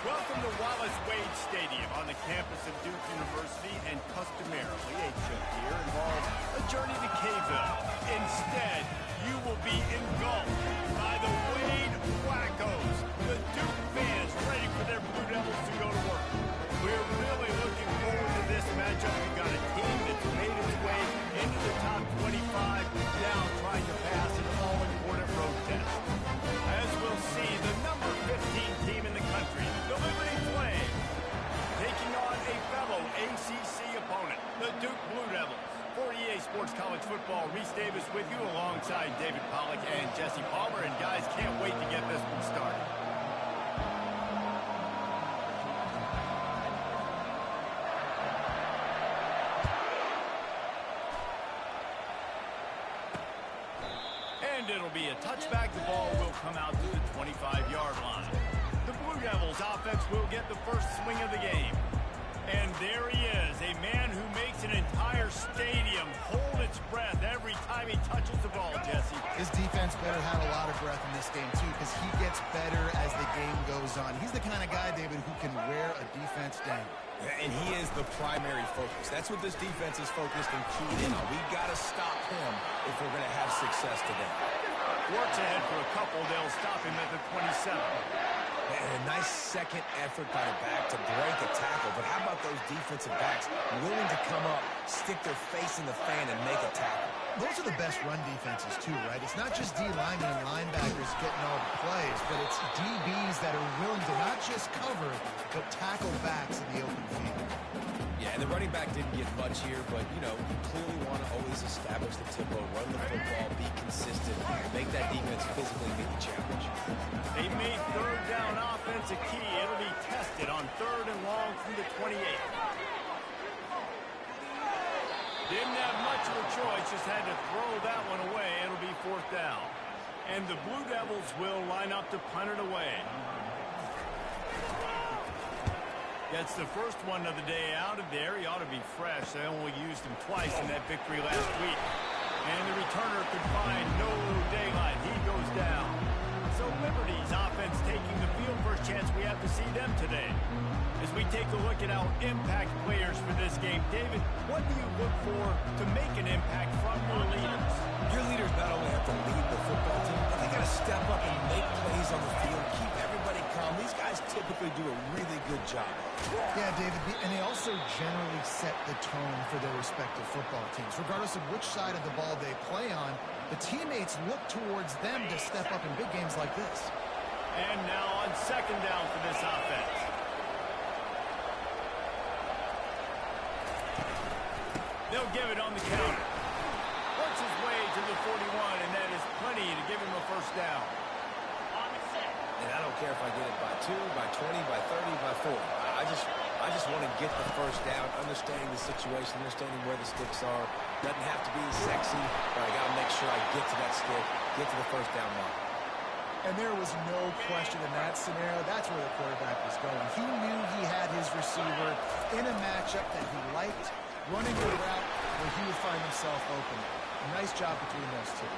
Welcome to Wallace Wade Stadium on the campus of Duke University, and customarily a trip here involves a journey to K-Ville. Instead, you will be engulfed by the Wade Wackos, the Duke fans ready for their Blue Devils to go to work. We're really looking forward to this matchup. We've got a team that's made its way into the top 25, now trying to pass an all-important road test. As we'll see, the number 15 team in the country, the Liberty Flames, taking on a fellow ACC opponent, the Duke Blue Devils. For EA Sports College Football, Reese Davis with you alongside David Pollack and Jesse Palmer. And guys, can't wait to get this one started. And it'll be a touchback. The ball will come out to the 25-yard line. The Blue Devils offense will get the first swing of the game. And there he is, a man who makes an entire stadium hold its breath every time he touches the ball, Jesse. His defense better have a lot of breath in this game, too, because he gets better as the game goes on. He's the kind of guy, David, who can wear a defense down. And he is the primary focus. That's what this defense is focused and keyed in on. We've got to stop him if we're going to have success today. Works ahead for a couple. They'll stop him at the 27. And a nice second effort by the back to break a tackle. But how about those defensive backs willing to come up, stick their face in the fan, and make a tackle? Those are the best run defenses, too, right? It's not just D linemen and linebackers getting all the plays, but it's DBs that are willing to not just cover, but tackle backs in the open field. Yeah, and the running back didn't get much here, but, you know, you clearly want to always establish the tempo, run the football, be consistent, make that defense physically meet the challenge. They made third down offense a key. It'll be tested on 3rd and long from the 28. Didn't have much of a choice, just had to throw that one away. It'll be 4th down. And the Blue Devils will line up to punt it away. Gets the first one of the day out of there. He ought to be fresh. They only used him twice in that victory last week. And the returner could find no daylight. He goes down. So Liberty's offense taking the field. First chance we have to see them today. As we take a look at our impact players for this game, David, what do you look for to make an impact from your leaders? Your leaders not only have to lead the football team, but they got to step up and make plays on the field, keep everybody calm. These guys typically do a really good job. Yeah, David, and they also generally set the tone for their respective football teams. Regardless of which side of the ball they play on, the teammates look towards them to step up in big games like this. And now on 2nd down for this offense. They'll give it on the counter. Works his way to the 41, and that is plenty to give him a first down. And I don't care if I get it by 2, by 20, by 30, by 40. I just want to get the first down, understanding the situation, understanding where the sticks are. Doesn't have to be sexy, but I got to make sure I get to that stick, get to the first down mark. And there was no question in that scenario. That's where the quarterback was going. He knew he had his receiver in a matchup that he liked, running a route where he would find himself open. A nice job between those two.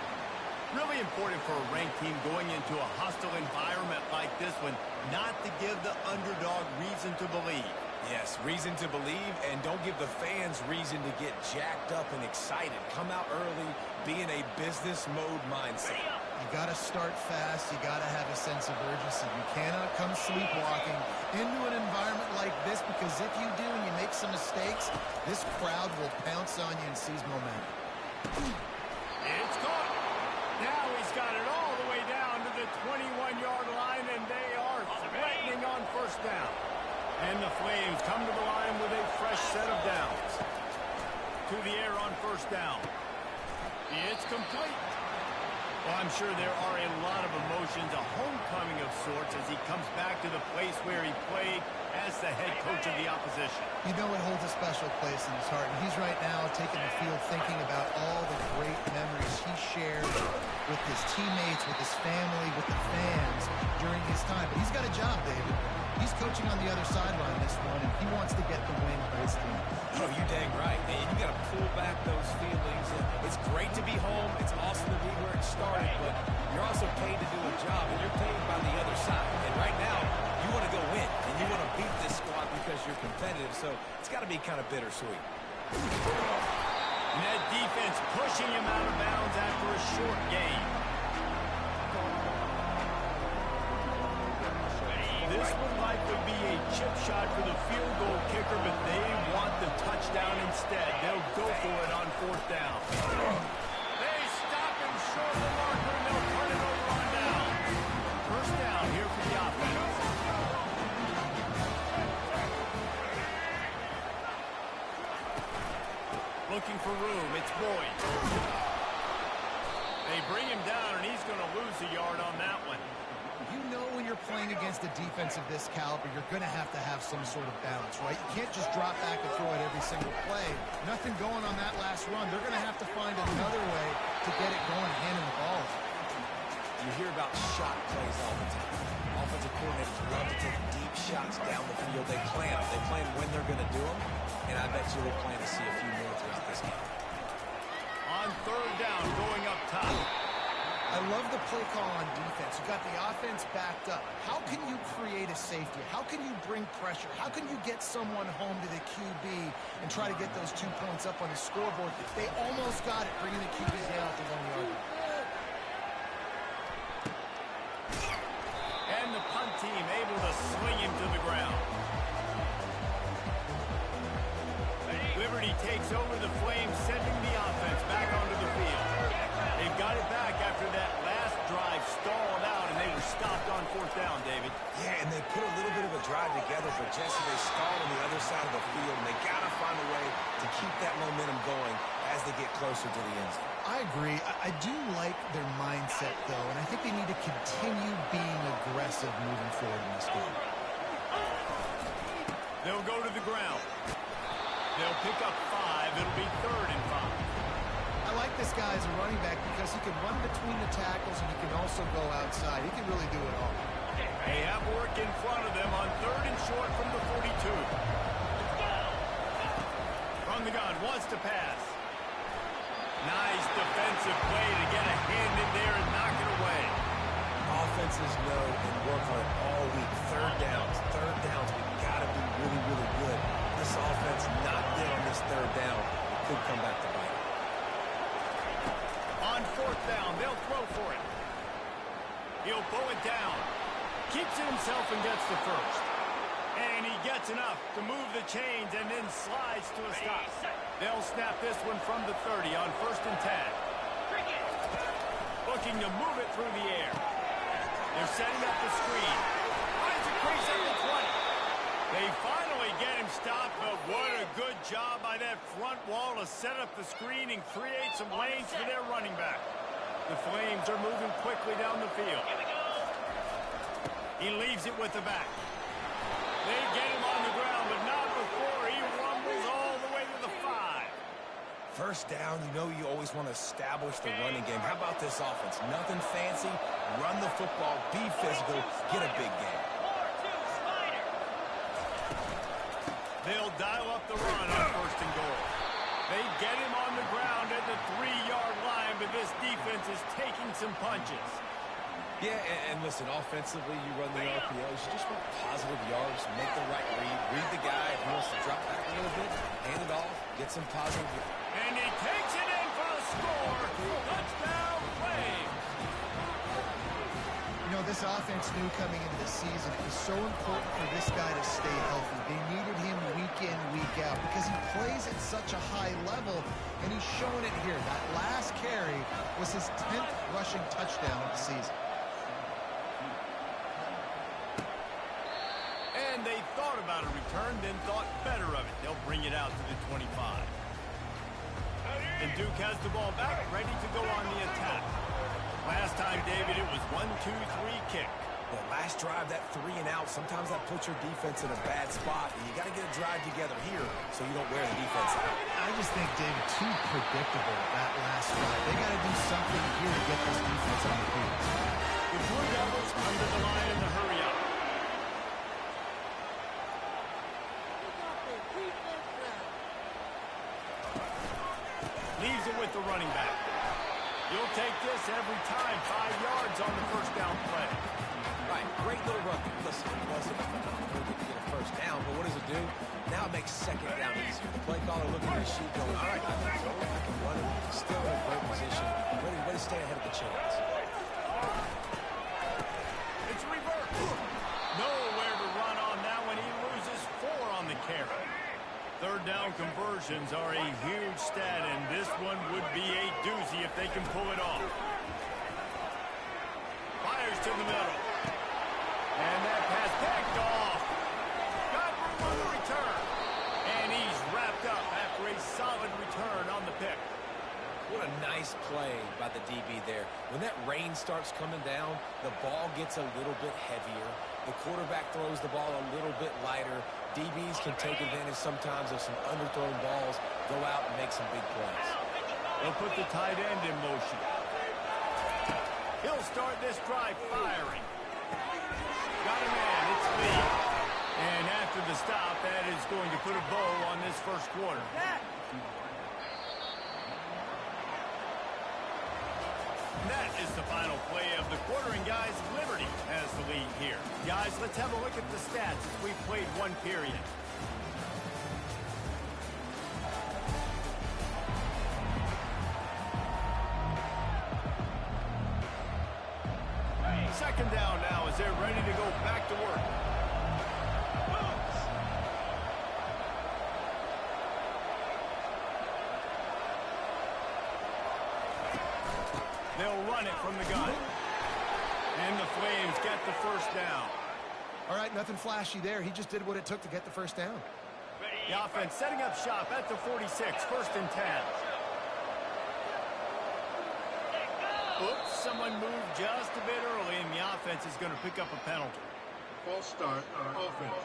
Really important for a ranked team going into a hostile environment like this one, not to give the underdog reason to believe. Yes, reason to believe, and don't give the fans reason to get jacked up and excited. Come out early, be in a business mode mindset. You got to start fast. You got to have a sense of urgency. You cannot come sleepwalking into an environment like this, because if you do and you make some mistakes, this crowd will pounce on you and seize momentum. It's caught. Now he's got it all the way down to the 21-yard line, and they are threatening on first down. And the Flames come to the line with a fresh set of downs. To the air on first down. It's complete. Well, I'm sure there are a lot of emotions, a homecoming of sorts, as he comes back to the place where he played as the head coach of the opposition. You know it holds a special place in his heart, and he's right now taking the field thinking about all the great memories he shared with his teammates, with his family, with the fans during his time. But he's got a job, David. He's coaching on the other sideline this one, and he wants to get the win for his team. Oh, you dang right. And you got to pull back those feelings. It's great to be home. It's awesome to be where it started, but you're also paid to do a job, and you're paid by the other side. And right now, you want to go win, and you you're competitive, so it's got to be kind of bittersweet. And that defense pushing him out of bounds after a short gain. This would likely be a chip shot for the field goal kicker, but they want the touchdown instead. They'll go for it on 4th down. They stop him short of the marker, and they'll turn it over on down. 1st down here for the offense. Looking for room. It's Boyd. They bring him down, and he's going to lose a yard on that one. You know when you're playing against a defense of this caliber, you're going to have some sort of balance, right? You can't just drop back and throw it every single play. Nothing going on that last run. They're going to have to find another way to get it going, handing the ball. You hear about shot plays all the time. Offensive coordinators love to take deep shots down the field. They plan them. They plan when they're going to do them, and I bet you we'll plan to see a few more throughout this game. On 3rd down, going up top. I love the play call on defense. You got the offense backed up. How can you create a safety? How can you bring pressure? How can you get someone home to the QB and try to get those 2 points up on the scoreboard? They almost got it, bringing the QB down at the 1 yard. And the punt team able to swing him to the ground. Liberty takes over the Flames, sending the offense back onto the field. They've got it back after that last drive stalled out, and they were stopped on 4th down, David. Yeah, and they put a little bit of a drive together, but Jesse, they stalled on the other side of the field, and they got to find a way to keep that momentum going as they get closer to the end zone. I agree. I do like their mindset, though, and I think they need to continue being aggressive moving forward in this game. They'll go to the ground. They'll pick up 5. It'll be 3rd and 5. I like this guy as a running back because he can run between the tackles and he can also go outside. He can really do it all. They have work in front of them on 3rd and short from the 42. From the gun, wants to pass. Nice defensive play to get a hand in there and knock it away. Offenses know and work on it all week. 3rd downs. We've got to be really, really good. This offense not dead on this 3rd down. It could come back to bite. On 4th down, they'll throw for it. He'll pull it down. Keeps it himself and gets the 1st. And he gets enough to move the chains and then slides to a stop. They'll snap this one from the 30 on 1st and 10. Looking to move it through the air. They're setting up the screen. Finds a crease at the 20. They finally get him stopped, but what a good job by that front wall to set up the screen and create some lanes for their running back. The Flames are moving quickly down the field. He leaves it with the back. They get him on the ground, but not before he rumbles all the way to the 5. 1st down, you know you always want to establish the running game. How about this offense? Nothing fancy. Run the football, be physical, get a big game. They'll dial up the run on 1st and goal. They get him on the ground at the 3-yard line, but this defense is taking some punches. Yeah, and listen, offensively, you run the RPOs. You just want positive yards, make the right read the guy. If he wants to drop back a little bit, hand it off, get some positive. And he takes it in for the score. Touchdown, Flames. You know, this offense knew coming into the season it was so important for this guy to stay healthy. They needed him week in, week out because he plays at such a high level, and he's showing it here. That last carry was his 10th rushing touchdown of the season. And they thought about a return, then thought better of it. They'll bring it out to the 25. And Duke has the ball back, ready to go on the attack. Last time, David, it was 1-2-3 kick. The last drive, that 3 and out, sometimes that puts your defense in a bad spot, and you got to get a drive together here so you don't wear the defense out. I just think, David, too predictable that last drive. They got to do something here to get this defense on the field. The Blue Devils come to the line in the hurry up. Leaves it with the running back. You'll take this every time. 5 yards on the 1st down play. Right, great little run. Listen, it wasn't perfect to get a 1st down, but what does it do? makes second down easier. The play caller looking at his sheet going, all right, I can throw it, I can run it. Still in a great position, ready to stay ahead of the chains. It's reverse. Nowhere to run on that one. He loses 4 on the carry. Third down conversions are a huge stat, and this one would be a doozy if they can pull it off. Fires to the middle. And that pass picked off. Got room on the return. And he's wrapped up after a solid return on the pick. What a nice play by the DB there. When that rain starts coming down, the ball gets a little bit heavier. The quarterback throws the ball a little bit lighter. DBs can take advantage sometimes of some underthrown balls, go out and make some big plays. They'll put the tight end in motion. He'll start this drive firing. Got a man, it's Lee. And after the stop, that is going to put a bow on this first quarter. That is the final play of the quarter, and guys, Liberty has the lead here. Guys, let's have a look at the stats as we've played one period. Second down now as they're ready to go back to work. They'll run it from the gun. And the Flames get the first down. All right, nothing flashy there. He just did what it took to get the first down. The offense setting up shop at the 46, first and 10. Oops, someone moved just a bit early, and the offense is going to pick up a penalty. False start on offense.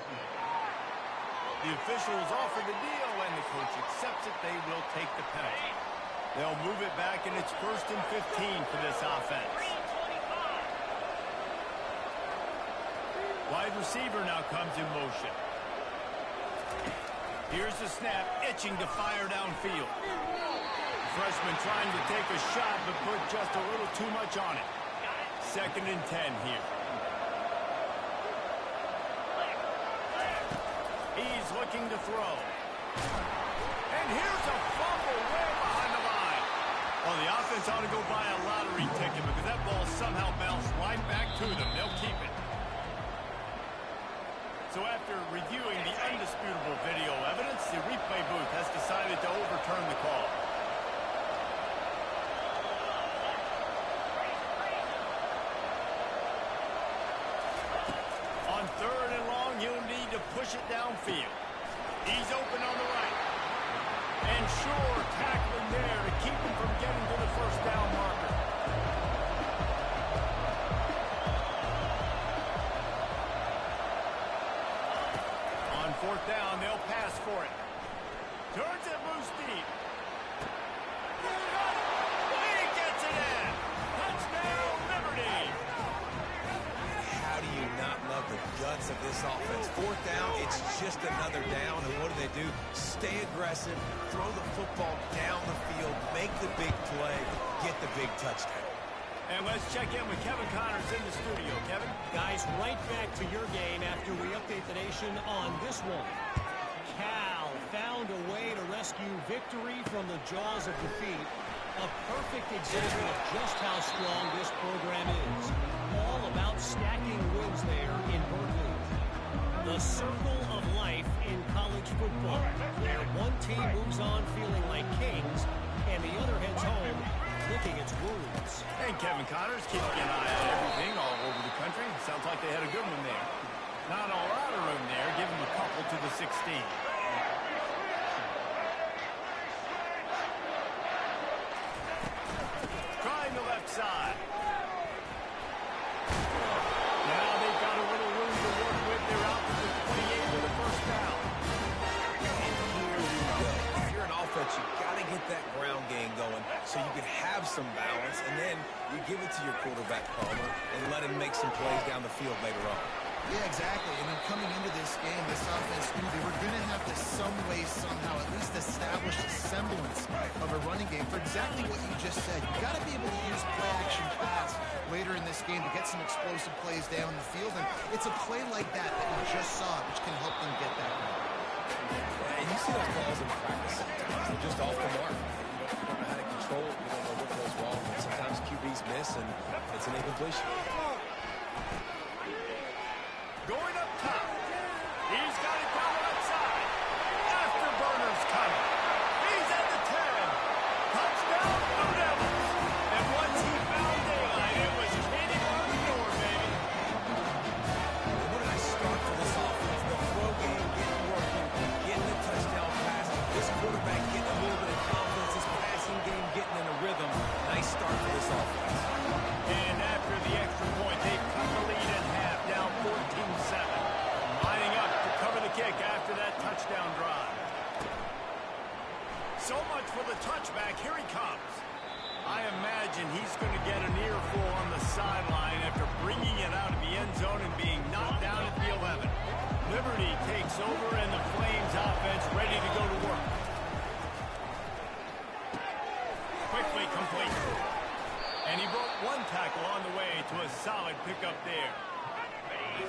The officials offer the deal, and the coach accepts it. They will take the penalty. They'll move it back, and it's first and 15 for this offense. Wide receiver now comes in motion. Here's the snap, itching to fire downfield. Freshman trying to take a shot, but put just a little too much on it. Second and 10 here. He's looking to throw. And here's a fumble way behind the line. Well, the offense ought to go buy a lottery ticket because that ball somehow bounced right back to them. They'll keep it. So after reviewing the undisputable video evidence, the replay booth has decided to overturn the call. On third and long, he'll need to push it downfield. He's open on the right. And sure, tackling there to keep him from getting to the first down marker. On fourth down, they'll pass for it. Turns it loose deep. He gets it in. Touchdown, Liberty. How do you not love the guts of this offense? Fourth down, it's just another down, and what do? Stay aggressive, throw the football down the field, make the big play, get the big touchdown. And let's check in with Kevin Connors in the studio. Kevin? Guys, right back to your game after we update the nation on this one. Cal found a way to rescue victory from the jaws of defeat. A perfect example of just how strong this program is. All about stacking wins there in Berkeley. The circle of life in college football, where one team moves on feeling like kings, and the other heads home licking its wounds. And Kevin Connors keeping an eye on everything all over the country. Sounds like they had a good one there. Not a lot of room there. Give them a couple to the 16. Trying the left side. Now they've got a little room to work with. They're out to the 28 with a first down. And here we go. If you're an offense, you got to get that ground game going so you can have some balance, and then you give it to your quarterback, Palmer, and let him make some plays down the field later on. Yeah, exactly. And then coming into this game, this offense knew they were going to have to some way, somehow, at least establish a semblance of a running game for exactly what you just said. You got to be able to use play-action pass later in this game to get some explosive plays down the field. And it's a play like that that we just saw, which can help them get that one. You see those calls in practice sometimes. They're just off the mark. You don't know how to control it. You don't know what goes wrong. And sometimes QBs miss, and it's an incompletion. Going up top. He's got it down the left side. Afterburner's coming. He's at the 10. Touchdown, Blue Devils. And once he found daylight, it was hitting on the door, baby. Where did I start for this offense? The throw game getting working, getting the touchdown pass. This quarterback getting a little bit of confidence. His passing game getting in a rhythm. Nice start for this offense. And after the extra point, they've cut the lead in half, down 14-7. Lining up to cover the kick after that touchdown drive. So much for the touchback. Here he comes. I imagine he's going to get an earful on the sideline after bringing it out of the end zone and being knocked down at the 11. Liberty takes over and the Flames offense ready to go to work. Quickly complete. And he broke one tackle on the way to a solid pickup there.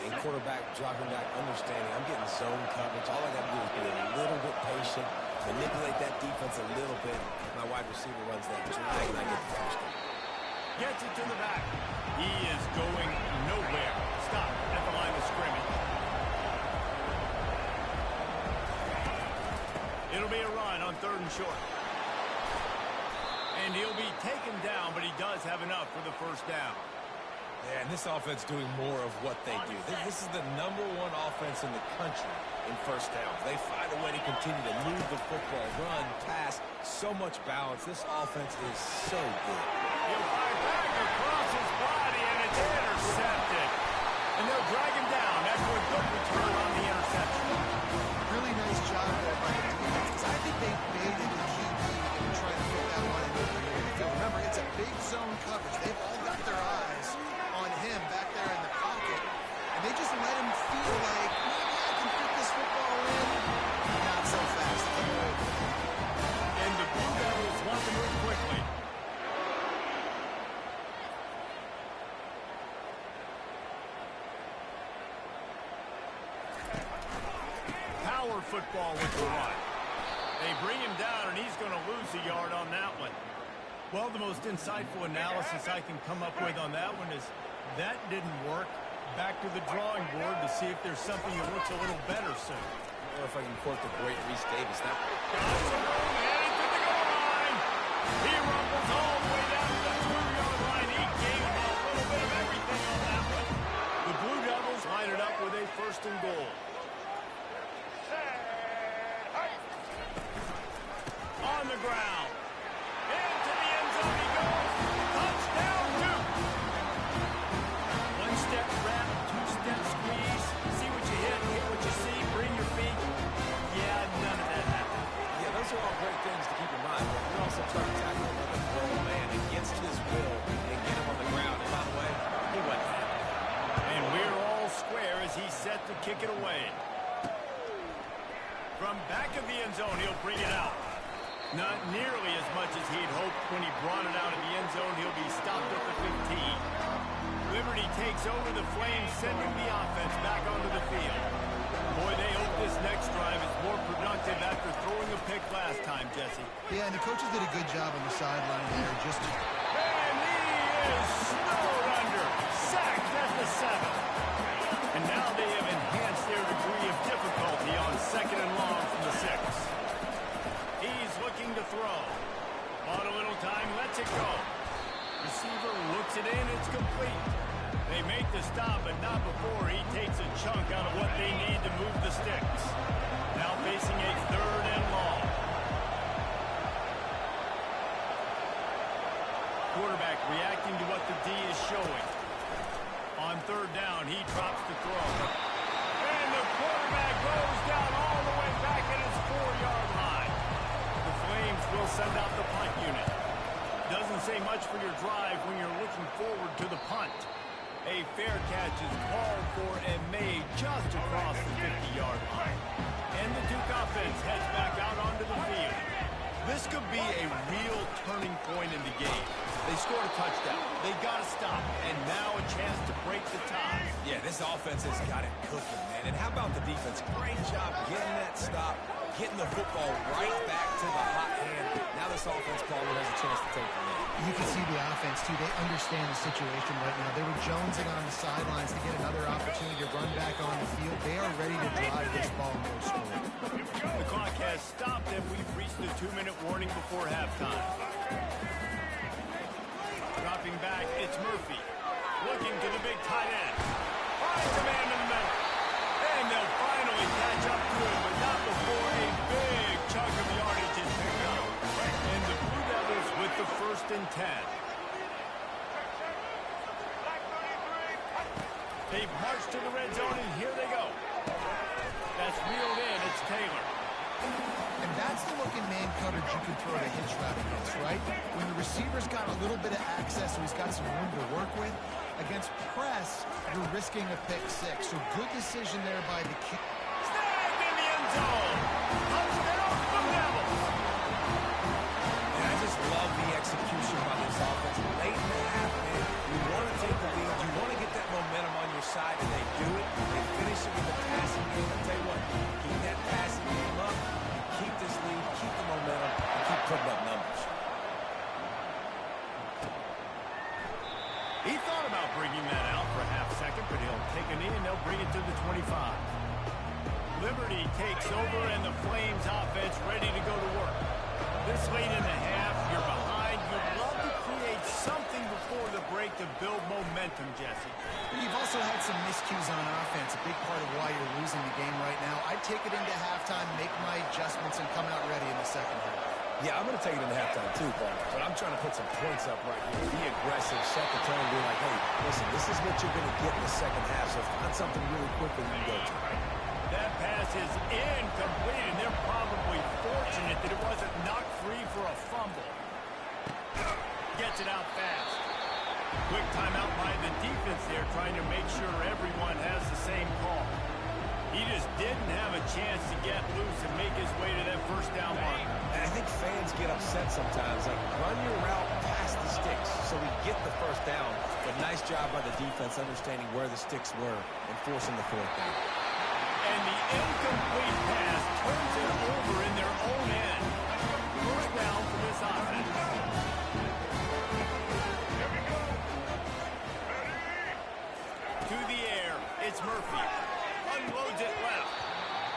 And quarterback dropping back, understanding I'm getting zone coverage. All I got to do is be a little bit patient, manipulate that defense a little bit. My wide receiver runs that drag, and I get the first down. Gets it to the back. He is going nowhere. Stop at the line of scrimmage. It'll be a run on 3rd and short. And he'll be taken down, but he does have enough for the first down. Yeah, and this offense doing more of what they do. This is the #1 offense in the country in first downs. They find a way to continue to move the football, run, pass, so much balance. This offense is so good. He'll fire back across his body, and it's intercepted. And they'll drag him down after a good return on the interception. Really nice job there by the defense, because I think they baited the QB and trying to put that line over here. If you remember, it's a big zone coverage. They've all got their eyes on him back there in the pocket, and they just let him feel like, maybe I can put this football in. Not so fast. And the Blue Devils want to move quickly. Power football with the run. They bring him down, and he's going to lose a yard on that one. Well, the most insightful analysis I can come up with on that one is that didn't work. Back to the drawing board to see if there's something that looks a little better soon. Or if I can quote the great Reese Davis. Got some room, heading to the goal line. He rumbles all the way down to the 2-yard line. He gained a little bit of everything on that one. The Blue Devils line it up with a 1st and goal. On the ground. Into the end zone he goes. Touchdown, Duke. 1-step wrap, 2-step squeeze. See what you hit what you see, bring your feet. Yeah, none of that happened. Yeah, those are all great things to keep in mind, but you're also trying to tackle another grown man against his will and get him on the ground. And by the way, he wasn't happy. And we're all square as he's set to kick it away. From back of the end zone, he'll bring it out. Not nearly as much as he'd hoped when he brought it out of the end zone. He'll be stopped at the 15. Liberty takes over the Flames, sending the offense back onto the field. Boy, they hope this next drive is more productive after throwing a pick last time, Jesse. Yeah, and the coaches did a good job on the sideline there. And he is snowed under. Sacked at the 7. And now they have enhanced their degree of difficulty on 2nd and long from the 6. He's looking to throw. On a little time, lets it go. Receiver looks it in, it's complete. They make the stop, but not before he takes a chunk out of what they need to move the sticks. Now facing a 3rd and long. Quarterback reacting to what the D is showing. On 3rd down, he drops the throw. And the quarterback goes down all the way back at his 4-yard line. The Flames will send out the punt unit. Doesn't say much for your drive when you're looking forward to the punt. A fair catch is called for and made just across the 50-yard line. And the Duke offense heads back out onto the field. This could be a real turning point in the game. They scored a touchdown. They got to stop. And now a chance to break the tie. Yeah, this offense has got it cooking, man. And how about the defense? Great job getting that stop, getting the football right back to the hot hand. Now this offense probably has a chance to take the lead. You can see the offense, too. They understand the situation right now. They were jonesing on the sidelines to get another opportunity to run back on the field. They are ready to drive this ball no score. The clock has stopped, and we've reached the 2-minute warning before halftime. Dropping back, it's Murphy. Looking to the big tight end. Finds a man in the middle. And they'll finally catch up to him, but not before a big chunk of yardage is picked up. And the Blue Devils with the 1st and 10. They've marched to the red zone, and here they go. That's reeled in. It's Taylor. And that's the look in man coverage you can throw the hitch route against, right? When the receiver's got a little bit of access, so he's got some room to work with. Against press, you're risking a pick 6. So good decision there by the Q. Snagged in the end zone. Touchdown, Blue Devils. And I just love the execution by this offense. Late in the half, man, you want to take the lead. You want to get that momentum on your side, and they do it. They finish it with the passing game. I'll tell you what, keep that passing game up, keep this lead, keep the momentum, and keep putting up numbers. He thought about bringing that out for a half second, but he'll take a knee and they'll bring it to the 25. Liberty takes over and the Flames offense ready to go to work. This late in the half, you're behind. You'd love to create something before the break to build momentum, Jesse. You've also had some miscues on offense, a big part of why you're losing the game right now. I'd take it into halftime, make my adjustments, and come out ready in the second half. Yeah, I'm going to take it into halftime too, Paul. But I'm trying to put some points up right here. Be aggressive, set the tone, be like, hey, listen, this is what you're going to get in the second half, so find something really quick that you can go to. That pass is incomplete, and they're probably fortunate that it wasn't knocked free for a fumble. Gets it out fast. Quick timeout by the defense there, trying to make sure everyone has the same call. He just didn't have a chance to get loose and make his way to that first down mark. And I think fans get upset sometimes. Like, run your route past the sticks so we get the first down. But nice job by the defense understanding where the sticks were and forcing the 4th down. And the incomplete pass turns it over in their own end. First down for this offense. To the air, it's Murphy. Unloads it left.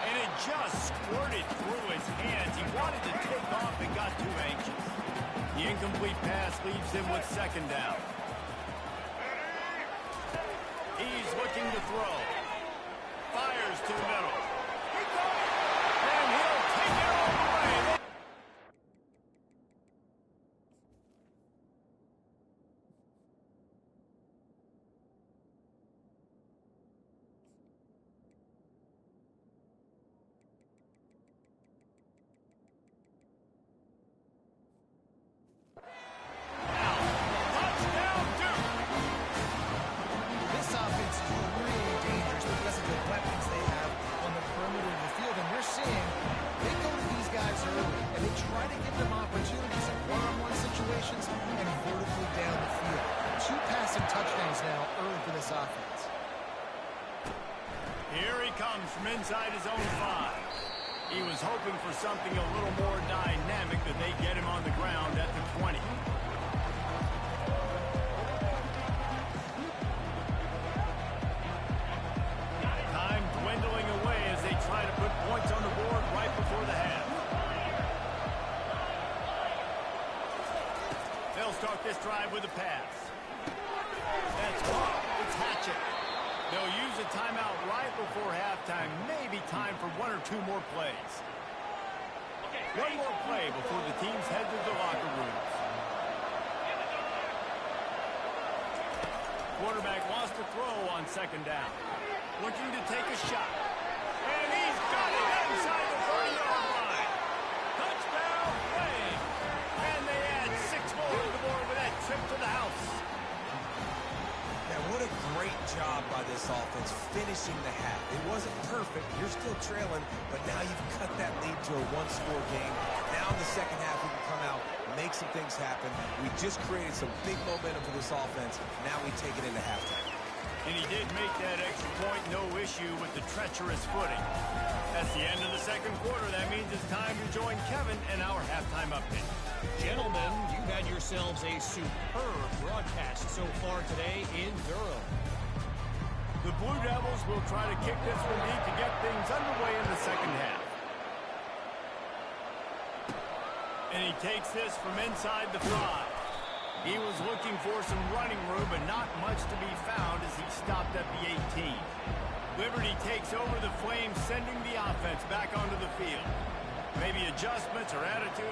And it just squirted through his hands. He wanted to take off and got too anxious. The incomplete pass leaves him with 2nd down. He's looking to throw. Fires to the middle. And he'll take it all the way. Touchdown, Duke. This offense is really dangerous because of the weapons they have on the perimeter of the field. And we're seeing they go to these guys early, and they try to give them opportunities in one-on-one situations and vertically down the field. 2 passing touchdowns now early for this offense. Here he comes from inside his own 5. He was hoping for something a little more dynamic that they get him on the ground at the 20. Time dwindling away as they try to put points on the board right before the half. They'll start this drive with a pass. That's caught. It's Hatchett. They'll use a timeout right before halftime. Maybe time for 1 or 2 more plays. One more play before the teams head to the locker rooms. Quarterback wants to throw on 2nd down. Looking to take a shot. And he's got it inside the 30-yard line. Touchdown, Flames. And they add 6 more to the board with that trip to the house. Yeah, what a great job by this offense finishing the half. It wasn't perfect. You're still trailing, but now you've cut that lead to a 1-score game. Now in the second half, we can come out, make some things happen. We just created some big momentum for this offense. Now we take it into halftime. And he did make that extra point, no issue with the treacherous footing. That's the end of the second second quarter. That means it's time to join Kevin in our halftime update. Gentlemen, you've had yourselves a superb broadcast so far today in Durham. The Blue Devils will try to kick this one deep to get things underway in the second half. And he takes this from inside the 5. He was looking for some running room, but not much to be found as he stopped at the 18. Liberty takes over the Flames, sending the offense back onto the field. Maybe adjustments or attitude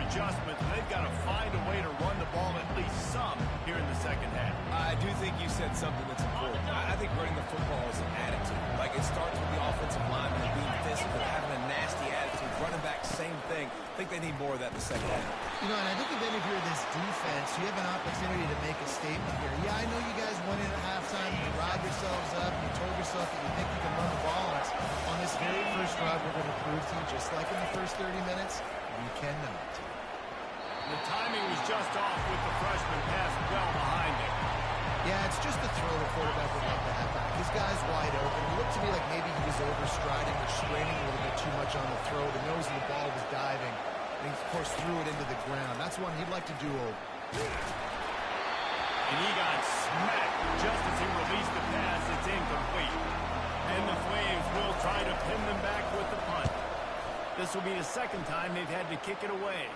adjustments. They've got to find a way to run the ball at least some here in the second half. I do think you said something that's important. I think running the football is an attitude. Like, it starts with the offensive lineman being physical, having a nasty attitude. Running back, same thing. I think they need more of that in the second half. You know, and I think if any of you are this defense, you have an opportunity to make a statement here. Yeah, I know you guys went in at halftime, you riled yourselves up, you told yourself that you think you can run the ball. On this very first drive, we're going to prove to you, just like in the first 30 minutes, you cannot. The timing was just off with the freshman pass well behind him. Yeah, it's just a throw the quarterback would like to have back. His guy's wide open. It looked to me like maybe he was overstriding or straining a little bit too much on the throw. The nose of the ball was diving. And he, of course, threw it into the ground. That's one he'd like to do over. And he got smacked just as he released the pass. It's incomplete. And the Flames will try to pin them back with the punt. This will be the second time they've had to kick it away.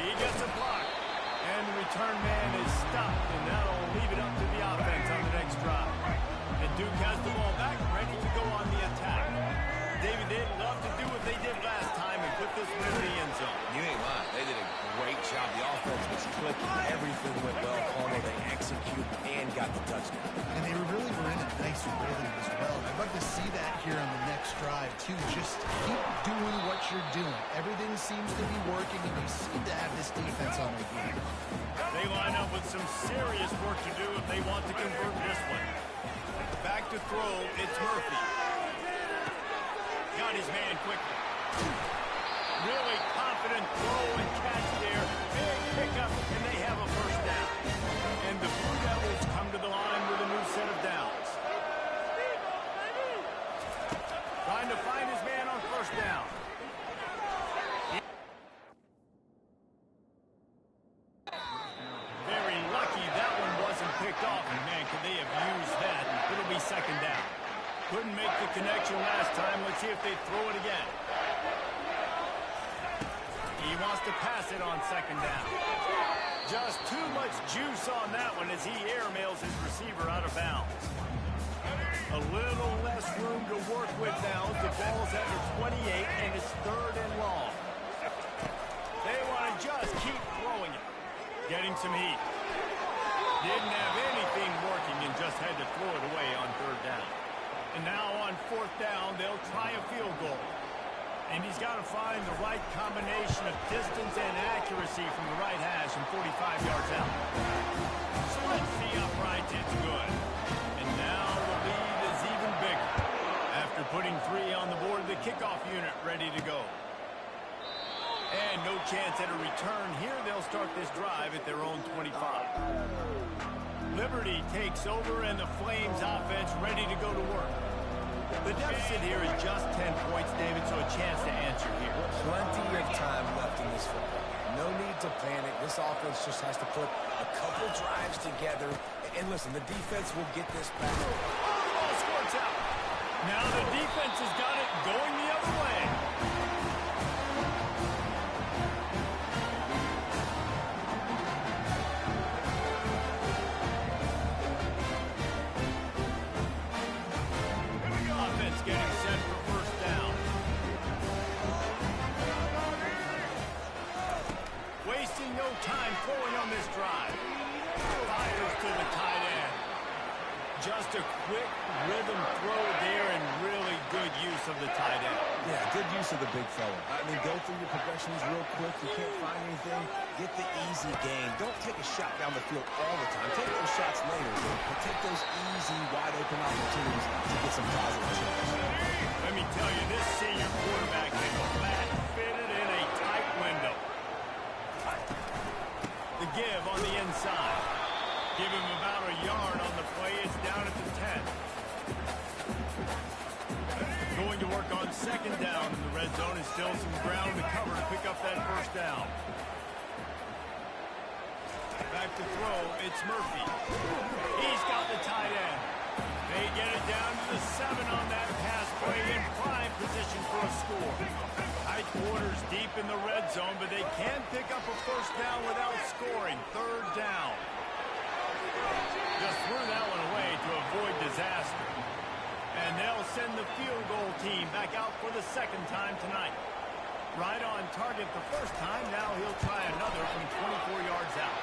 He gets a block. And the return man is stopped. And that'll leave it up to the offense on the next drive. And Duke has the ball back, ready to go on the attack. David, they'd love to do what they did last time and put this one in the end zone. You ain't lying. They did a great job. The offense was clicking. Everything went well. Palmer, they executed and got the touchdown. And they really were in a nice rhythm as well. I'd love to see that here on the next drive, too. Just keep doing what you're doing. Everything seems to be working, and you seem to have this defense on their game. They line up with some serious work to do if they want to convert this one. Back to throw, it's Murphy. Got his man quickly. Really confident throw and catch there. Big pickup, and they have a first down. And the Blue Devils come to the line with a new set of downs. Trying to find his man on first down. Very lucky that one wasn't picked off. And man, could they have used that? It'll be second down. Couldn't make the connection last time. Let's see if they throw it again. He wants to pass it on second down. Just too much juice on that one as he airmails his receiver out of bounds. A little less room to work with now. The ball's at the 28, and it's third and long. They want to just keep throwing it. Getting some heat. Didn't have anything working and just had to throw it away on third down. And now on fourth down, they'll try a field goal. And he's got to find the right combination of distance and accuracy from the right hash and 45 yards out. Splits the uprights, it's good. And now the lead is even bigger. After putting 3 on the board, the kickoff unit ready to go. And no chance at a return here. They'll start this drive at their own 25. Liberty takes over, and the Flames offense ready to go to work. The deficit here is just 10 points, David, so a chance to answer here. Plenty of time left in this football. No need to panic. This offense just has to put a couple drives together. And listen, the defense will get this back. Oh, the ball squirts out. Now the defense has got it going the other way. Getting set for first down. Wasting no time throwing on this drive. Fires to the tight end. Just a quick rhythm throw there and really good use of the tight end. Yeah, good use of the big fella. I mean, go through your progressions real quick. You can't find anything. Get the easy gain. Don't take a shot down the field all the time. Take those shots later, but take those easy, wide-open opportunities to get some positive shots. Let me tell you, this senior quarterback is flat fitted in a tight window. The give on the inside. Give him about a yard on the play. It's down at the 10. Going to work on second down in the red zone and still some ground to cover to pick up that first down. Back to throw, it's Murphy. He's got the tight end. They get it down to the 7 on that pass play in prime position for a score. Tight quarters deep in the red zone, but they can pick up a first down without scoring. Third down. Just threw that one away to avoid disaster. And they'll send the field goal team back out for the second time tonight. Right on target the first time. Now he'll try another from 24 yards out.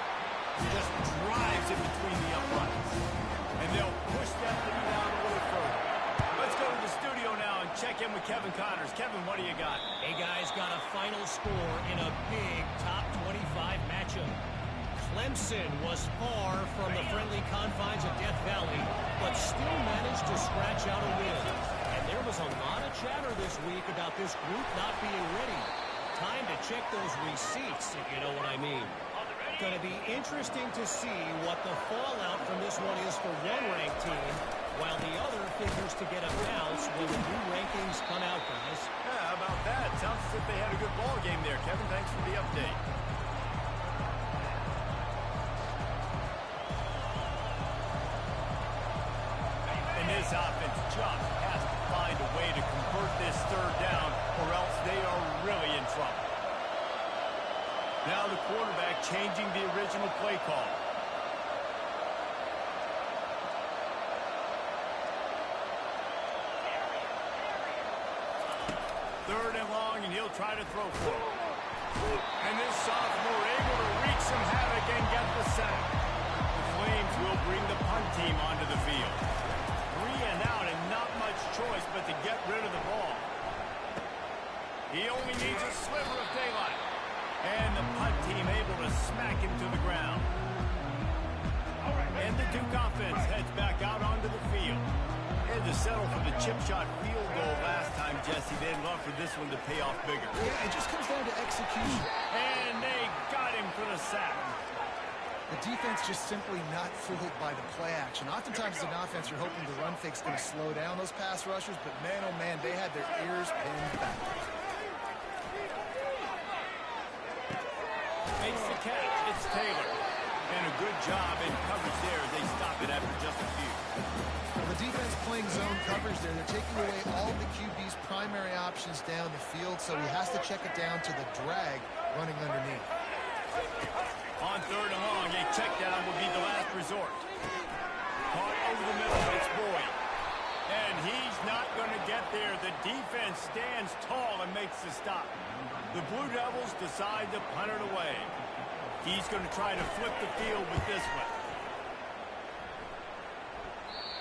Just drives it between the uprights. And they'll push that lead out a little further. Let's go to the studio now and check in with Kevin Connors. Kevin, what do you got? Hey, guys, got a final score in a big top 25 matchup. Clemson was far from the friendly confines of Death Valley, but still managed to scratch out a win. And there was a lot of chatter this week about this group not being ready. Time to check those receipts, if you know what I mean. Going to be interesting to see what the fallout from this one is for one ranked team, while the other figures to get a bounce when the new rankings come out, guys. Yeah, how about that? Sounds as if they had a good ball game there, Kevin. Thanks for the update. And this offense just has to find a way to convert this third down, or else they are really in trouble. Now the quarterback changing the original play call. Third and long, and he'll try to throw for it. And this sophomore able to wreak some havoc and get the sack. The Flames will bring the punt team onto the field. 3 and out and not much choice but to get rid of the ball. He only needs a sliver of daylight. And the punt team able to smack him to the ground. And the Duke offense heads back out onto the field. Had to settle for the chip shot field goal last time, Jesse. They'd love for this one to pay off bigger. Yeah, it just comes down to execution. And they got him for the sack. The defense just simply not fooled by the play action. Oftentimes as an offense, you're hoping the run fake's going to slow down those pass rushers, but man, oh man, they had their ears pinned back. Makes the catch. It's Taylor. And a good job in coverage there. They stop it after just a few. Well, the defense playing zone coverage there. They're taking away all the QB's primary options down the field, so he has to check it down to the drag running underneath. On third and long, a check down would be the last resort. Caught over the middle. It's Boyd. And he's not going to get there. The defense stands tall and makes the stop. The Blue Devils decide to punt it away. He's going to try to flip the field with this one.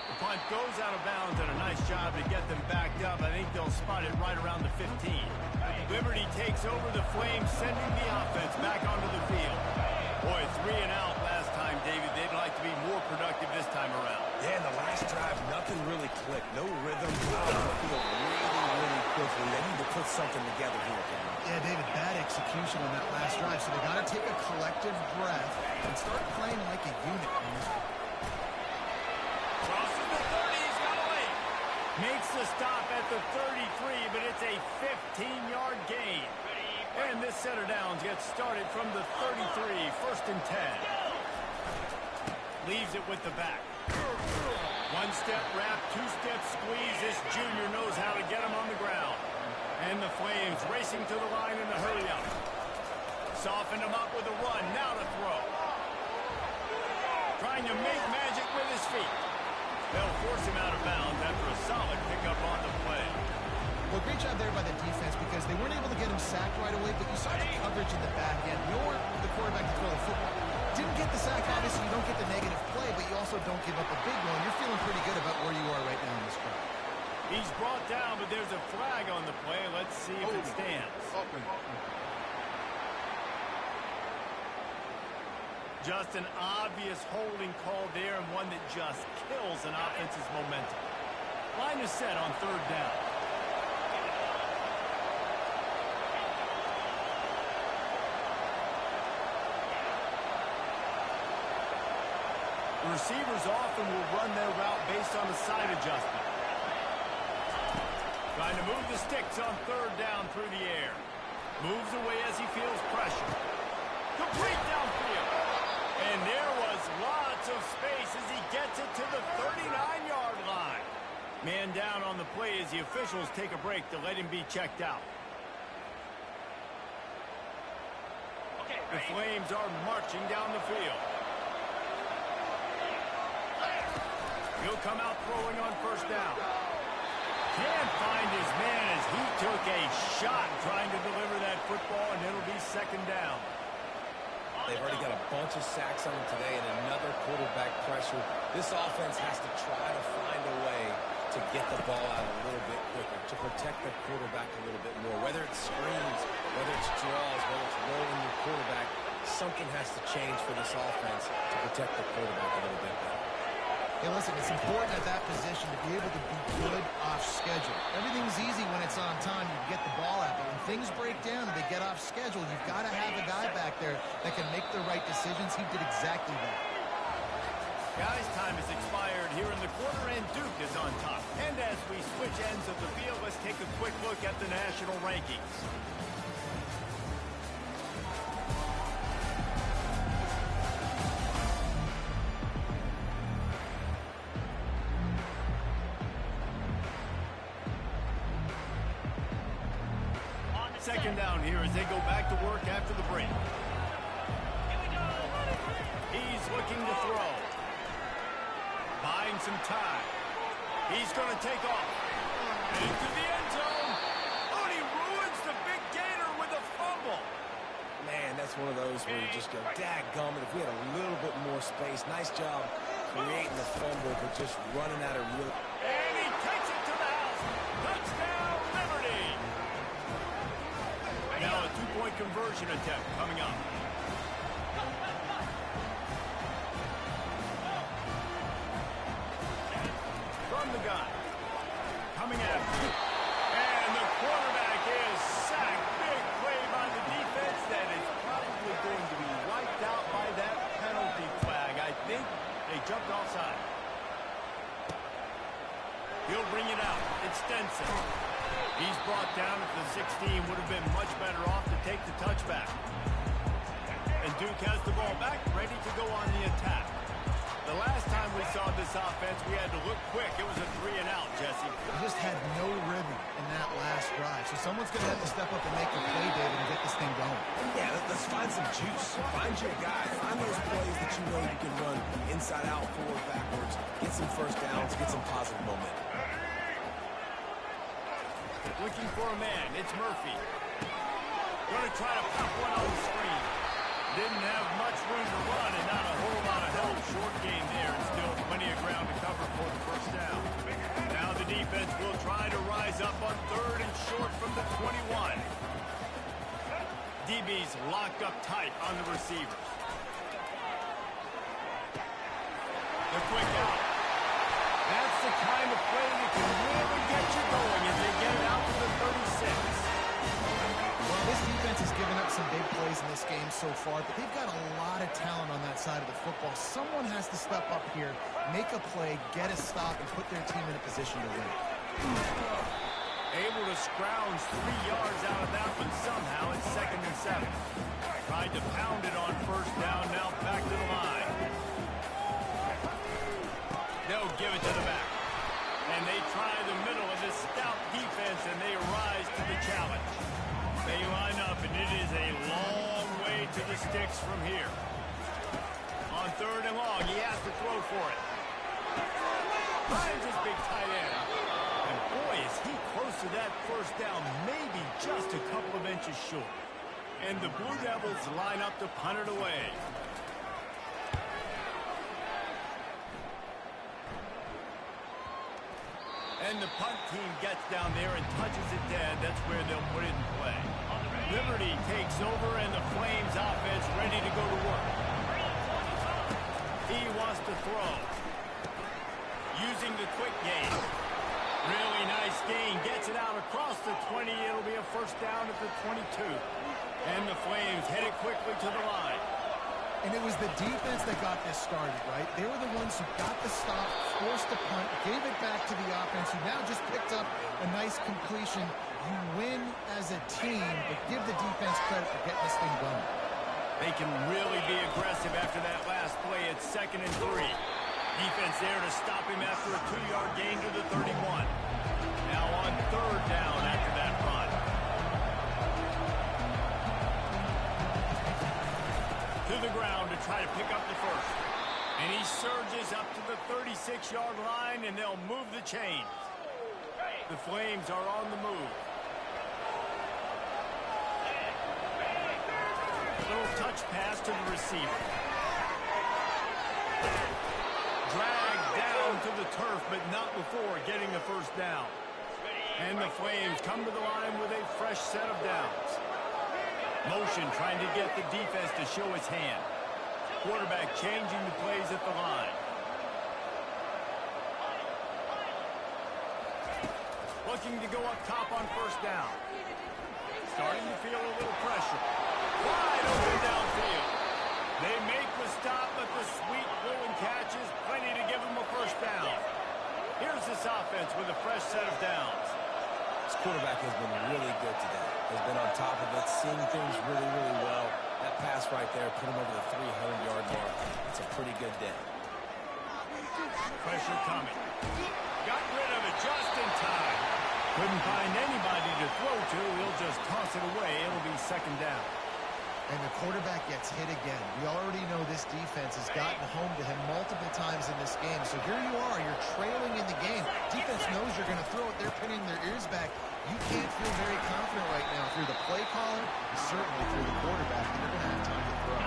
The punt goes out of bounds, and a nice job to get them backed up. I think they'll spot it right around the 15. Liberty takes over the Flames, sending the offense back onto the field. Boy, 3 and out last time, David. They'd like to be more productive this time around. Yeah, in the last drive, nothing really clicked. No rhythm. Out of the field really quickly. They need to put something together here. Yeah, David, bad execution on that last drive, so they got to take a collective breath and start playing like a unit. Crosses the 30, he's got away. Makes the stop at the 33, but it's a 15-yard gain. And this set of downs gets started from the 33, first and 10. Leaves it with the back. One-step wrap, two-step squeeze. This junior knows how to get him on the ground. And the Flames racing to the line in the hurry-up. Soften him up with a run. Now to throw. Trying to make magic with his feet. They'll force him out of bounds after a solid pickup on the play. Well, great job there by the defense because they weren't able to get him sacked right away, but you saw the coverage in the back end. Nor the quarterback to throw the football. Didn't get the sack, obviously. You don't get the negative play, but you also don't give up a big one. You're feeling pretty good about where you are right now in this drive. He's brought down, but there's a flag on the play. Let's see if it stands. Just an obvious holding call there, and one that just kills an offense's momentum. Line is set on third down. The receivers often will run their route based on a side adjustment. Trying to move the sticks on third down through the air. Moves away as he feels pressure. Complete downfield. And there was lots of space as he gets it to the 39-yard line. Man down on the play as the officials take a break to let him be checked out. The Flames are marching down the field. He'll come out throwing on first down. Can't find his man as he took a shot trying to deliver that football, and it'll be second down. They've already got a bunch of sacks on them today and another quarterback pressure. This offense has to try to find a way to get the ball out a little bit quicker, to protect the quarterback a little bit more. Whether it's screens, whether it's draws, whether it's rolling your quarterback, something has to change for this offense to protect the quarterback a little bit better. Hey, listen, it's important at that position to be able to be good off schedule. Everything's easy when it's on time. You get the ball out. But when things break down and they get off schedule, you've got to have a guy back there that can make the right decisions. He did exactly that. Guys, time has expired here in the quarter, and Duke is on top. And as we switch ends of the field, let's take a quick look at the national rankings. Second down here as they go back to work after the break. He's looking to throw. Buying some time. He's going to take off. Into the end zone. Oh, and he ruins the big gainer with a fumble. Man, that's one of those where you just go, dadgummit, if we had a little bit more space. Nice job creating the fumble, but just running out of real... And he takes it to the house. Touchdown, Liberty. Now a two-point conversion attempt coming up. From the gun. Coming after. And the quarterback is sacked. Big play by the defense that is probably going to be wiped out by that penalty flag. I think they jumped offside. He'll bring it out. It's Stenson. He's brought down at the 16. Would have been much better off to take the touchback. And Duke has the ball back, ready to go on the attack. The last time we saw this offense, we had to look quick. It was a 3-and-out, Jesse. He just had no rhythm in that last drive. So someone's going to have to step up and make the play, David, and get this thing going. Yeah, let's find some juice. Find your guy. Find those plays that you know you can run inside out, forward, backwards. Get some first downs. Get some positive momentum. Looking for a man. It's Murphy. Going to try to pop one on the screen. Didn't have much room to run and not a whole lot of help. Short game there and still plenty of ground to cover for the first down. Now the defense will try to rise up on third and short from the 21. DB's locked up tight on the receivers. The quick out. That's the kind of play that can really get you going as they get it out to the 36. Well, this defense has given up some big plays in this game so far, but they've got a lot of talent on that side of the football. Someone has to step up here, make a play, get a stop, and put their team in a position to win. Able to scrounge 3 yards out of that one somehow. It's 2nd and 7. Tried to pound it on first down, now back to the line. They'll give it to the back. And they try the middle of this stout defense, and they rise to the challenge. They line up, and it is a long way to the sticks from here. On third and long, he has to throw for it. Finds his big tight end. And boy, is he close to that first down, maybe just a couple of inches short. And the Blue Devils line up to punt it away. And the punt team gets down there and touches it dead. That's where they'll put it in play. Liberty takes over, and the Flames offense ready to go to work. He wants to throw. Using the quick game. Really nice gain. Gets it out across the 20. It'll be a first down at the 22. And the Flames head it quickly to the line. And it was the defense that got this started, right? They were the ones who got the stop, forced the punt, gave it back to the offense, who now just picked up a nice completion. You win as a team, but give the defense credit for getting this thing going. They can really be aggressive after that last play. It's 2nd and 3. Defense there to stop him after a 2-yard gain to the 31. Now on 3rd down after that run. To the ground to try to pick up the first. And he surges up to the 36-yard line, and they'll move the chains. The Flames are on the move. Little touch pass to the receiver. Dragged down to the turf, but not before getting the first down. And the Flames come to the line with a fresh set of downs. Motion trying to get the defense to show his hand. Quarterback changing the plays at the line. Looking to go up top on 1st down. Starting to feel a little pressure. Wide open downfield. They make the stop, but the sweet blowing catch is plenty to give them a first down. Here's this offense with a fresh set of downs. This quarterback has been really good today. Has been on top of it, seeing things really, really well. That pass right there put him over the 300-yard mark. It's a pretty good day. Pressure coming. Got rid of it just in time. Couldn't find anybody to throw to. He'll just toss it away. It'll be 2nd down. And the quarterback gets hit again. We already know this defense has gotten home to him multiple times in this game. So here you are, you're trailing in the game. Defense knows you're going to throw it. They're pinning their ears back. You can't feel very confident right now through the play caller, and certainly through the quarterback, and you're going to have time to throw.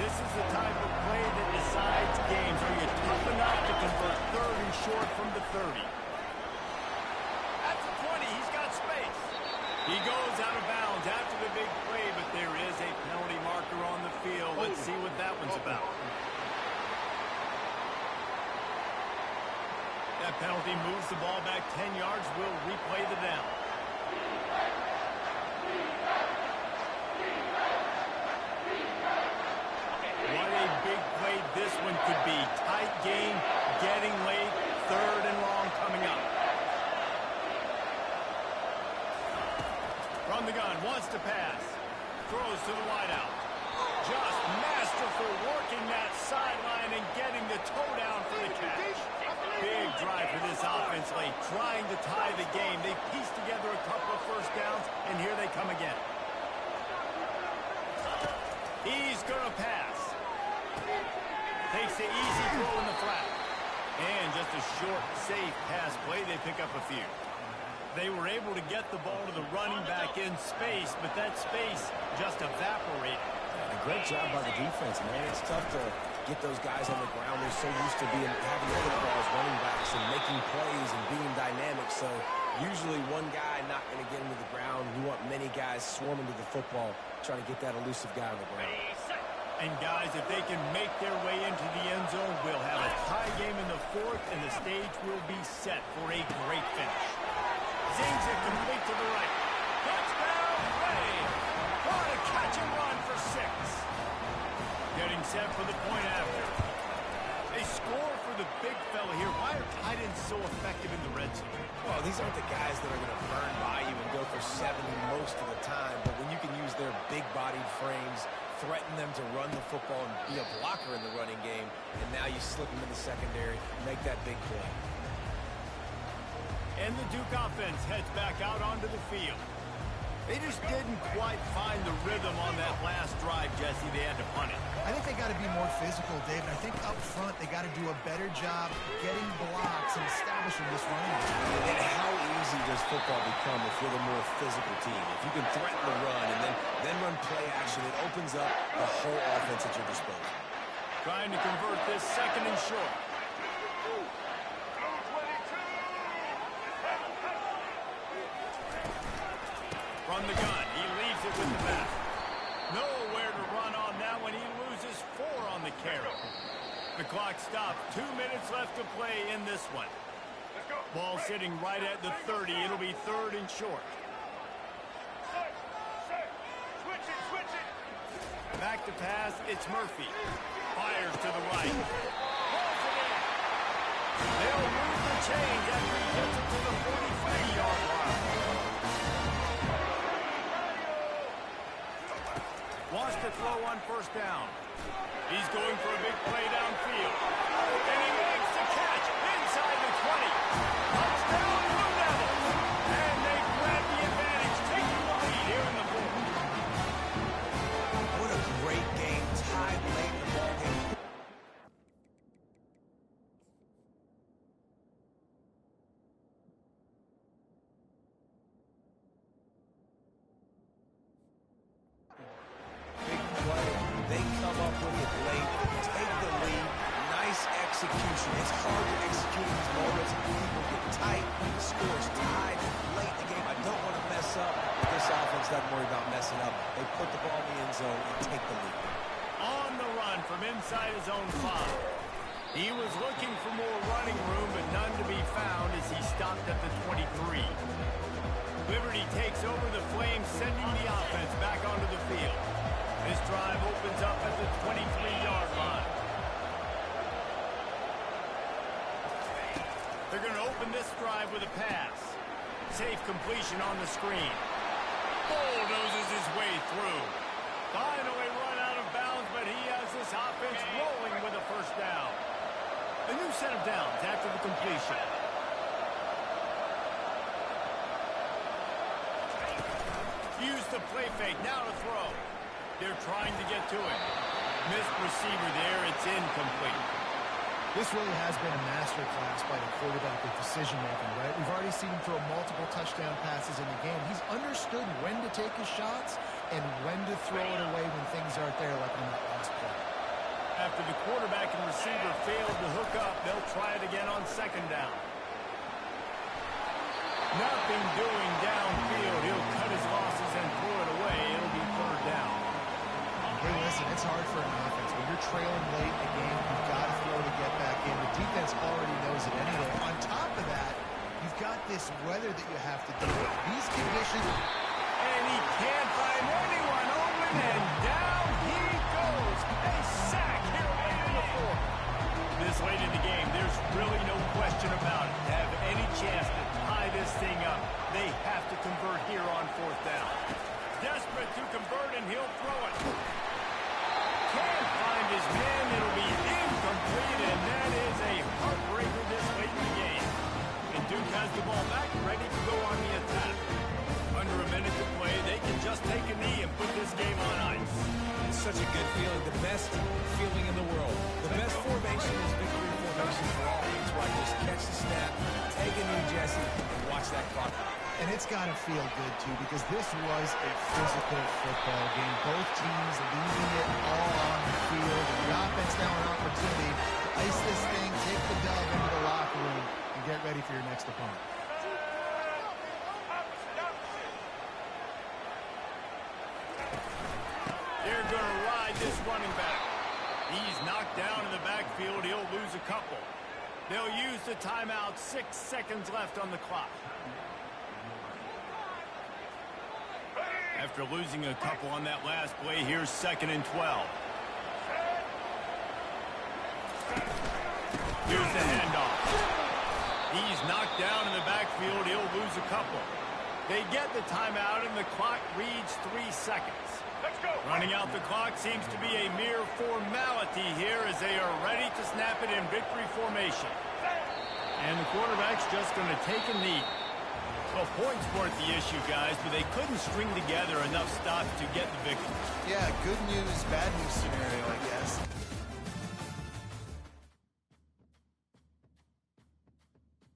This is the type of play that decides games. Are you tough enough to convert 3rd and short from the 30? At the 20, he's got space. He goes out of bounds after the big play, but there is a penalty marker on the field. Let's see what that one's about. That penalty moves the ball back 10 yards. We'll replay the down. What a big play this one could be. Tight game, getting late, 3rd and long coming up. From the gun, wants to pass. Throws to the wideout. Just masterful working that sideline and getting the toe down for the catch. Big drive for this offense late, trying to tie the game. They pieced together a couple of first downs, and here they come again. He's going to pass. Takes the easy throw in the flat. And just a short, safe pass play. They pick up a few. They were able to get the ball to the running back in space, but that space just evaporated. A great job by the defense, man. It's tough to get those guys on the ground. They're so used to having footballs, running backs, and making plays and being dynamic. So usually one guy not going to get into the ground. You want many guys swarming to the football, trying to get that elusive guy on the ground. And guys, if they can make their way into the end zone, we'll have a tie game in the 4th, and the stage will be set for a great finish. Zings it complete to the right. Touchdown, play. What a catch and run for 6. Getting set for the point after. They score for the big fella here. Why are tight ends so effective in the red zone? Well, these aren't the guys that are going to burn by you and go for 70 most of the time, but when you can use their big-bodied frames, threaten them to run the football and be a blocker in the running game, and now you slip them in the secondary, make that big play. And the Duke offense heads back out onto the field. They just didn't quite find the rhythm on that last drive, Jesse. They had to punt it. I think they got to be more physical, David. I think up front they got to do a better job getting blocks and establishing this running game. And how easy does football become if you're the more physical team? If you can threaten the run and then run play action, it opens up the whole offense at your disposal. Trying to convert this 2nd and short. From the gun, he leaves it with the back. Nowhere to run on that one. He loses 4 on the carry. The clock stopped. 2 minutes left to play in this one. Ball sitting right at the 30. It'll be 3rd and short. Back to pass, it's Murphy. Fires to the right. They'll lose the change after he gets it to the 43-yard line. Wants to throw on first down. He's going for a big play downfield. And he makes the catch inside the 20. Touchdown, Blue Devils. And they grab the advantage, taking the lead here in the fourth. What a great game, tied late in the ballgame. Big play. They come up with it late, take the lead. Nice execution. It's hard to execute in these moments. People get tight. The score's tied late in the game. I don't want to mess up, but this offense doesn't worry about messing up. They put the ball in the end zone and take the lead. On the run from inside his own 5. He was looking for more running room, but none to be found as he stopped at the 23. Liberty takes over the Flames, sending the offense back onto the field. This drive opens up at the 23-yard line. They're going to open this drive with a pass. Safe completion on the screen. Bulldozes his way through. Finally run out of bounds, but he has this offense rolling with a first down. A new set of downs after the completion. Use the play fake, now to throw. They're trying to get to it. Missed receiver there, it's incomplete. This really has been a masterclass by the quarterback with decision-making, right? We've already seen him throw multiple touchdown passes in the game. He's understood when to take his shots and when to throw it away when things aren't there, like on that last play. After the quarterback and receiver failed to hook up, they'll try it again on second down. Nothing doing downfield. He'll cut his losses and throw it away. It'll be third down. Hey, listen, it's hard for an offense. When you're trailing late in the game, you've got to throw to get back in. The defense already knows it anyway. On top of that, you've got this weather that you have to deal with. These conditions... And he can't find anyone open, and down he goes. A sack here late in the fourth. This late in the game, there's really no question about it. To have any chance to tie this thing up, they have to convert here on fourth down. Desperate to convert, and he'll throw it. Can't find his man. It'll be incomplete, and that is a heartbreaker this late in the game. And Duke has the ball back, ready to go on the attack. Under a minute to play, they can just take a knee and put this game on ice. It's such a good feeling, the best feeling in the world. The best formation is victory formation for all. That's why just catch the snap, take a knee, Jesse, and watch that clock. And it's got to feel good, too, because this was a physical football game. Both teams leaving it all on the field. And the offense now an opportunity to ice this thing, take the dub into the locker room, and get ready for your next opponent. They're going to ride this running back. He's knocked down in the backfield. He'll lose a couple. They'll use the timeout. 6 seconds left on the clock. After losing a couple on that last play, here's 2nd and 12. Here's the handoff. He's knocked down in the backfield. He'll lose a couple. They get the timeout, and the clock reads 3 seconds. Let's go. Running out the clock seems to be a mere formality here as they are ready to snap it in victory formation. And the quarterback's just going to take a knee. Well, points weren't the issue, guys, but they couldn't string together enough stops to get the victory. Yeah, good news, bad news scenario, I guess.